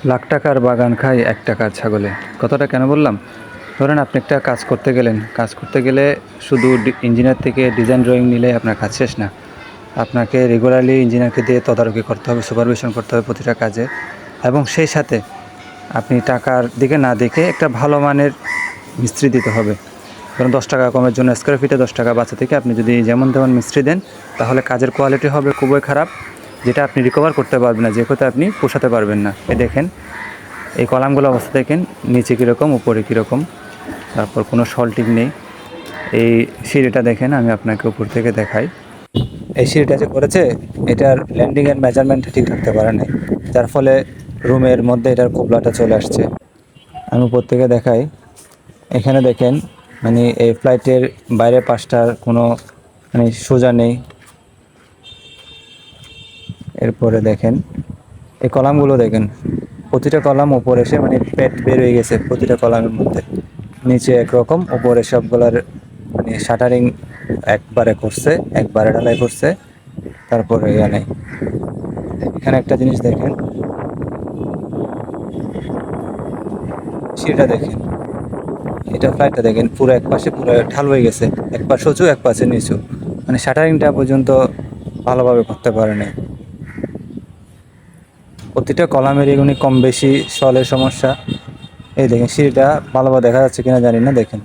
লাখ টাকার বাগান খায় ১ টাকার ছাগলে। কথাটা কেন বললাম? ধরেন আপনি একটা কাজ করতে গেলেন। কাজ করতে গেলে শুধু ইঞ্জিনিয়ার থেকে ডিজাইন ড্রয়িং নিলে আপনার কাজ শেষ না। আপনাকে রেগুলারলি ইঞ্জিনিয়ারকে দিয়ে তদারকি করতে হবে, সুপারভিশন করতে হবে প্রতিটা কাজে। এবং সেই সাথে আপনি টাকার দিকে না দেখে একটা ভালো মানের মিস্ত্রি দিতে হবে। ধরুন ১০ টাকা কমের জন্য স্কোয়ার ফিটে ১০ টাকা বাঁচা থেকে আপনি যদি যেমন তেমন মিস্ত্রি দেন, তাহলে কাজের কোয়ালিটি হবে খুবই খারাপ, যেটা আপনি রিকভার করতে পারবেন না, যে কথা আপনি পোষাতে পারবেন না। দেখেন এই কলামগুলো অবস্থা দেখেন, নিচে কীরকম উপরে কীরকম, তারপর কোনো সল্টিং নেই। এই সিঁড়িটা দেখেন, আমি আপনাকে উপর থেকে দেখাই। এই সিঁড়িটা যে করেছে, এটার ল্যান্ডিংয়ের মেজারমেন্টটা ঠিক রাখতে পারে নাই, যার ফলে রুমের মধ্যে এটার কোবলাটা চলে আসছে। আমি উপর থেকে দেখাই, এখানে দেখেন মানে এই ফ্লাইটের বাইরের পাশটার কোনো মানে সোজা নেই। এরপরে দেখেন এই কলামগুলো দেখেন, প্রতিটা কলাম উপরে এসে মানে পেট বের হয়ে গেছে প্রতিটা কলামের মধ্যে। নিচে একরকম, উপরে সবগুলার মানে শাটারিং একবারে করছে, একবারে ঢালাই করছে, তারপরে নেই। এখানে একটা জিনিস দেখেন, সেটা দেখেন, এটা ফ্লাইটটা দেখেন, পুরো এক পাশে পুরো ঢাল হয়ে গেছে, এক পাশে উঁচু এক পাশে নিচু, মানে শাটারিংটা পর্যন্ত ভালোভাবে করতে পারে নাই। প্রতিটা কলামের এগুলি কম বেশি সলের সমস্যা। এই দেখেন সিঁড়িটা ভালোভাবে দেখা যাচ্ছে কিনা জানি না, দেখেন।